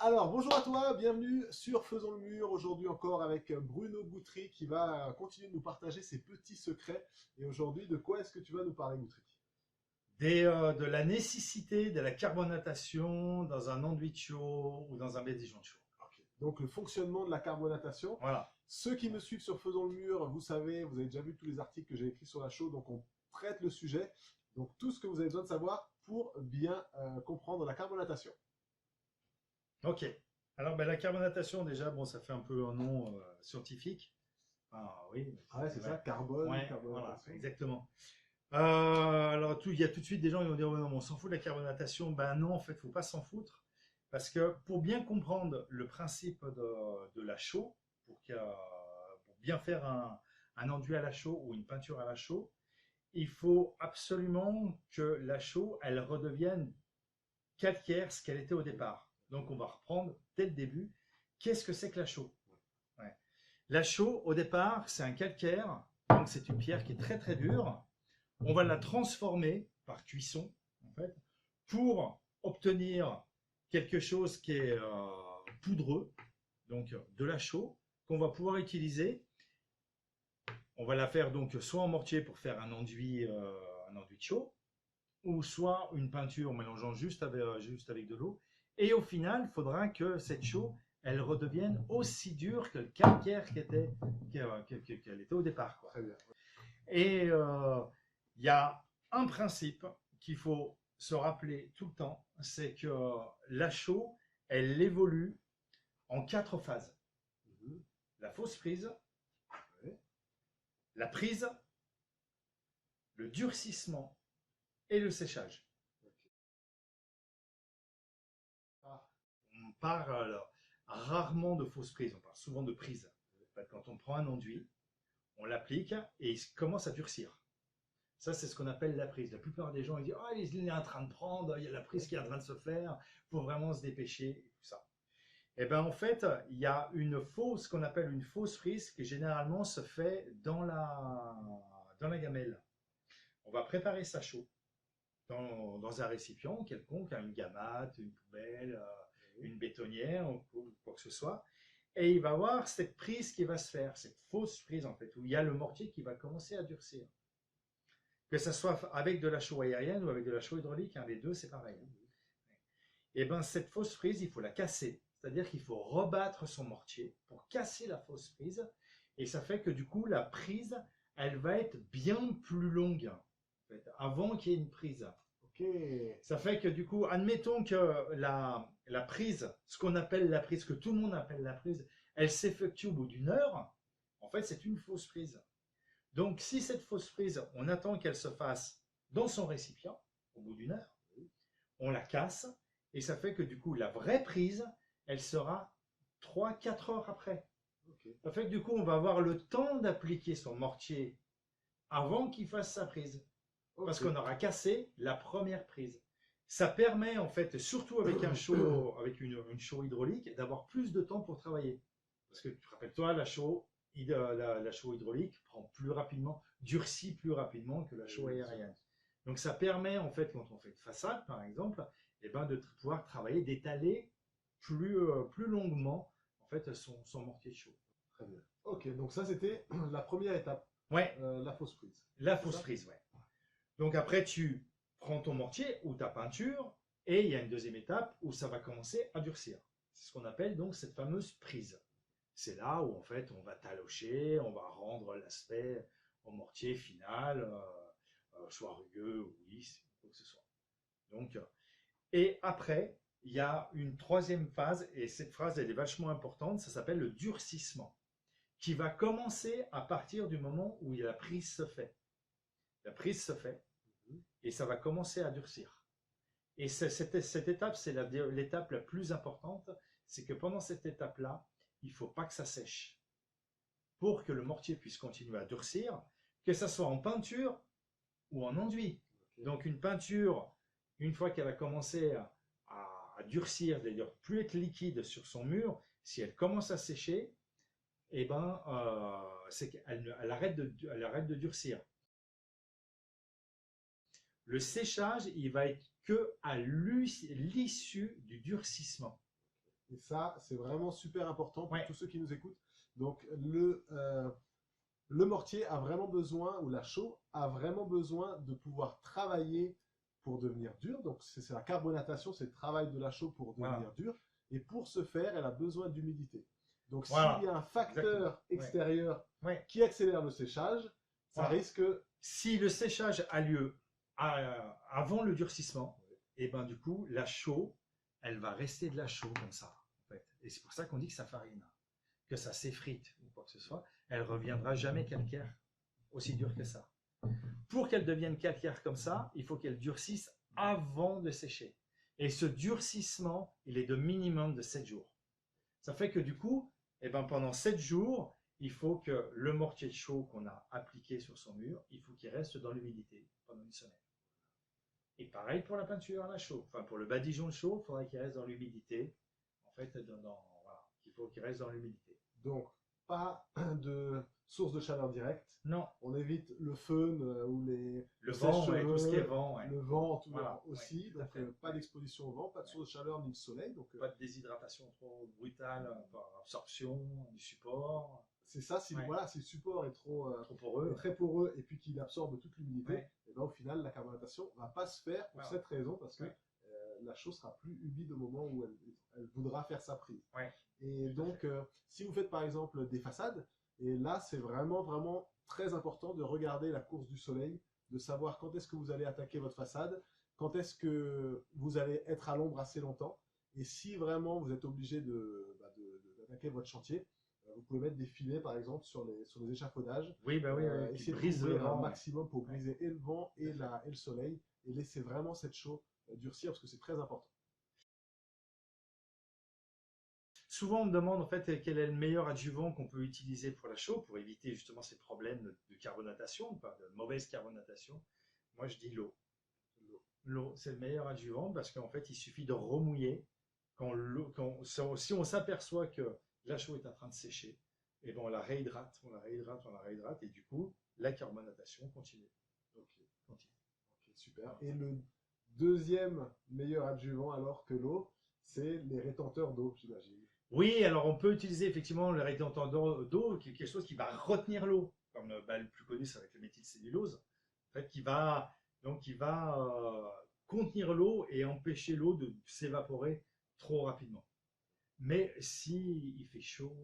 Alors, bonjour à toi, bienvenue sur Faisons le mur, aujourd'hui encore avec Bruno Guthrie qui va continuer de nous partager ses petits secrets. Et aujourd'hui, de quoi est-ce que tu vas nous parler, Guthrie? De la nécessité de la carbonatation dans un enduit chaud ou dans un bédigeon chaud. Ok. Donc, le fonctionnement de la carbonatation. Voilà. Ceux qui me suivent sur Faisons le mur, vous savez, vous avez déjà vu tous les articles que j'ai écrits sur la chaux, donc on traite le sujet. Donc, tout ce que vous avez besoin de savoir pour bien comprendre la carbonatation. Ok. Alors, la carbonatation, déjà, bon, ça fait un peu un nom scientifique. Ah oui. Ah ouais, c'est ça, carbone, Ouais, voilà, carbonatation. exactement. Alors, il y a tout de suite des gens qui vont dire, ouais, non, on s'en fout de la carbonatation. Ben non, en fait, faut pas s'en foutre. Parce que pour bien comprendre le principe de la chaux, pour bien faire un enduit à la chaux ou une peinture à la chaux, il faut absolument que la chaux, elle redevienne calcaire ce qu'elle était au départ. Donc on va reprendre dès le début. Qu'est-ce que c'est que la chaux? Ouais. La chaux, au départ, c'est un calcaire, donc c'est une pierre qui est très très dure. On va la transformer par cuisson, en fait, pour obtenir quelque chose qui est poudreux, donc de la chaux, qu'on va pouvoir utiliser. On va la faire donc soit en mortier pour faire un enduit de chaux, ou soit une peinture mélangeant juste avec de l'eau. Et au final, il faudra que cette chaux, elle redevienne aussi dure que le calcaire qu'elle était au départ, quoi. Très bien. Et il y a un principe qu'il faut se rappeler tout le temps, c'est que la chaux, elle évolue en 4 phases. Mhm. La fausse prise, Ouais. la prise, le durcissement et le séchage. Ok. Ah, On parle rarement de fausse prise, on parle souvent de prise. En fait, quand on prend un enduit, on l'applique et il commence à durcir. Ça, c'est ce qu'on appelle la prise. La plupart des gens ils disent « Ah, il est en train de prendre, il y a la prise qui est en train de se faire, il faut vraiment se dépêcher, et tout ça. » Et bien, en fait, il y a ce qu'on appelle une fausse prise, qui généralement se fait dans la gamelle. On va préparer sa chaux dans un récipient quelconque, une gamate, une poubelle, oui. une bétonnière ou quoi que ce soit. Et il va y avoir cette prise qui va se faire, cette fausse prise en fait, où il y a le mortier qui va commencer à durcir. Que ce soit avec de la chaux aérienne ou avec de la chaux hydraulique, les deux c'est pareil. Et bien cette fausse prise, il faut la casser. C'est-à-dire qu'il faut rebattre son mortier pour casser la fausse prise. Et ça fait que du coup, la prise, elle va être bien plus longue en fait, avant qu'il y ait une prise. Ok. Ça fait que du coup, admettons que la prise, ce qu'on appelle la prise, que tout le monde appelle la prise, elle s'effectue au bout d'une heure. En fait, c'est une fausse prise. Donc, si cette fausse prise, on attend qu'elle se fasse dans son récipient, au bout d'une heure, on la casse, et ça fait que du coup, la vraie prise, elle sera 3 4 heures après. Ok. Ça fait que du coup, on va avoir le temps d'appliquer son mortier avant qu'il fasse sa prise. Parce Ok. qu'on aura cassé la première prise. Ça permet en fait, surtout avec avec une chaux hydraulique, d'avoir plus de temps pour travailler. Parce que tu rappelles-toi, la chaux hydraulique prend plus rapidement, durcit plus rapidement que la chaux aérienne. Donc ça permet en fait, quand on fait une façade par exemple, eh ben, de pouvoir travailler, d'étaler plus longuement en fait son mortier chaud. Très bien. Ok, donc ça c'était la première étape, Ouais, la fausse prise. la C'est fausse ça? prise, ouais. Donc après, tu prends ton mortier ou ta peinture et il y a une deuxième étape où ça va commencer à durcir. C'est ce qu'on appelle donc cette fameuse prise. C'est là où en fait on va talocher, on va rendre l'aspect au mortier final, soit rugueux ou lisse, quoi que ce soit. Donc, et après, il y a une troisième phase et cette phase elle est vachement importante, ça s'appelle le durcissement, qui va commencer à partir du moment où la prise se fait. La prise se fait Mhm. et ça va commencer à durcir. Et cette étape, c'est l'étape la plus importante, c'est que pendant cette étape-là, il ne faut pas que ça sèche. Pour que le mortier puisse continuer à durcir, que ça soit en peinture ou en enduit. Ok. Donc une peinture, une fois qu'elle a commencé à durcir, c'est-à-dire plus être liquide sur son mur, si elle commence à sécher, eh ben, c'est qu'elle arrête de durcir. Le séchage, il va être que à l'issue du durcissement. Et ça, c'est vraiment super important pour Ouais. tous ceux qui nous écoutent. Donc, le mortier a vraiment besoin, ou la chaux a vraiment besoin de pouvoir travailler pour devenir dur. Donc, c'est la carbonatation, c'est le travail de la chaux pour devenir Voilà. dur. Et pour ce faire, elle a besoin d'humidité. Donc, Voilà. s'il y a un facteur extérieur Ouais. qui accélère le séchage, ça Voilà. risque... Si le séchage a lieu avant le durcissement, et ben du coup, la chaux, elle va rester de la chaux comme ça. En fait. Et c'est pour ça qu'on dit que ça farine, que ça s'effrite ou quoi que ce soit. Elle reviendra jamais calcaire aussi dur que ça. Pour qu'elle devienne calcaire comme ça, il faut qu'elle durcisse avant de sécher. Et ce durcissement, il est de minimum de 7 jours. Ça fait que du coup, eh ben, pendant 7 jours, il faut que le mortier de chaux qu'on a appliqué sur son mur, il faut qu'il reste dans l'humidité pendant une semaine. Et pareil pour la peinture à la chaux. Enfin, pour le badigeon de chaux, il faudrait qu'il reste dans l'humidité. En fait, voilà, il faut qu'il reste dans l'humidité. Donc, pas de source de chaleur directe. Non. On évite le feu ou le vent, ouais, tout ce qui est vent. Ouais. Le vent tout voilà, aussi. Ouais, donc, pas d'exposition au vent, pas de source de chaleur ni de soleil. Donc, pas de déshydratation trop brutale par absorption du support. C'est ça, si, voilà, si le support est trop poreux, très poreux et puis qu'il absorbe toute l'humidité, et ben, au final, la carbonatation ne va pas se faire pour cette raison, parce que la chaux sera plus humide au moment où elle voudra faire sa prise. Et donc, si vous faites par exemple des façades, et là, c'est vraiment, vraiment très important de regarder la course du soleil, de savoir quand est-ce que vous allez attaquer votre façade, quand est-ce que vous allez être à l'ombre assez longtemps, et si vraiment vous êtes obligé d'attaquer votre chantier, vous pouvez mettre des filets par exemple sur les échafaudages. Oui, bah oui, essayer de couvrir un maximum pour briser et le vent et le soleil, et laisser vraiment cette chaux durcir parce que c'est très important. Souvent, on me demande en fait quel est le meilleur adjuvant qu'on peut utiliser pour la chaux pour éviter justement ces problèmes de carbonatation, de mauvaise carbonatation. Moi, je dis l'eau. L'eau, c'est le meilleur adjuvant parce qu'en fait, il suffit de remouiller. Si on s'aperçoit que la chaux est en train de sécher, et ben on la réhydrate, et du coup, la carbonatation continue. Ok, super. Et le deuxième meilleur adjuvant alors que l'eau, c'est les rétenteurs d'eau, j'imagine. Oui, alors on peut utiliser effectivement le rétenteur d'eau, quelque chose qui va retenir l'eau, comme le plus connu, c'est avec le méthylcellulose, en fait, qui va contenir l'eau et empêcher l'eau de s'évaporer trop rapidement. Mais si il fait chaud,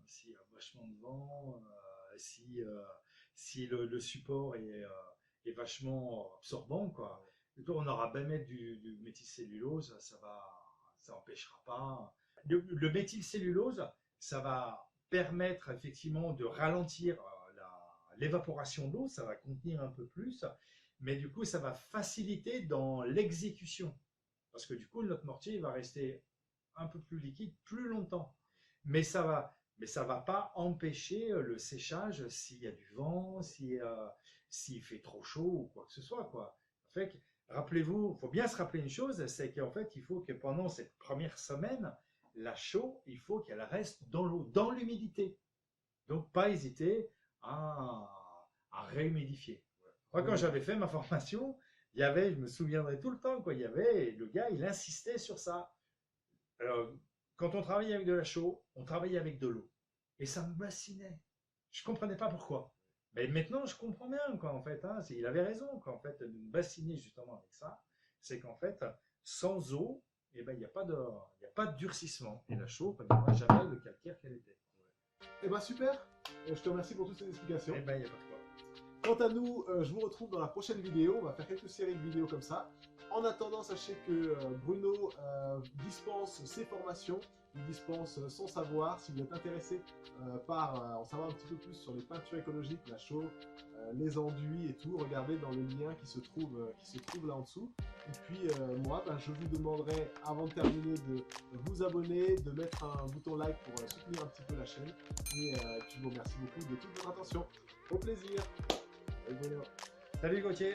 s'il y a vachement de vent, si le support est vachement absorbant, quoi, on aura bien mettre du méthylcellulose, ça n'empêchera pas. Le méthylcellulose, ça va permettre effectivement de ralentir l'évaporation de l'eau, ça va contenir un peu plus, mais du coup, ça va faciliter dans l'exécution. Parce que du coup, notre mortier va rester un peu plus liquide plus longtemps. Mais ça va pas empêcher le séchage s'il y a du vent, s'il fait trop chaud ou quoi que ce soit, quoi. En fait, rappelez-vous, il faut bien se rappeler une chose, c'est qu'en fait, il faut que pendant cette première semaine, la chaux, il faut qu'elle reste dans l'eau, dans l'humidité. Donc, pas hésiter à réhumidifier. Moi, quand j'avais fait ma formation, il y avait, je me souviendrai tout le temps, quoi, il y avait, le gars, il insistait sur ça. Alors, quand on travaillait avec de la chaux, on travaillait avec de l'eau. Et ça me bassinait. Je ne comprenais pas pourquoi. Mais maintenant, je comprends bien, quoi, en fait. Hein, il avait raison, quoi, en fait, de me bassiner justement avec ça. C'est qu'en fait, sans eau, eh ben, il n'y a pas de durcissement. Et la chaux ne deviendra jamais le calcaire qu'elle était. Eh bien, super. Je te remercie pour toutes ces explications. Eh ben, il n'y a pas de quoi. Quant à nous, je vous retrouve dans la prochaine vidéo. On va faire quelques séries de vidéos comme ça. En attendant, sachez que Bruno dispense ses formations, il dispense son savoir. Si vous êtes intéressé par en savoir un petit peu plus sur les peintures écologiques, la chaux, les enduits et tout, regardez dans le lien qui se trouve là en dessous. Et puis moi, je vous demanderai avant de terminer de vous abonner, de mettre un bouton like pour soutenir un petit peu la chaîne. Et puis je vous remercie beaucoup de toute votre attention. Au plaisir. Salut Gauthier.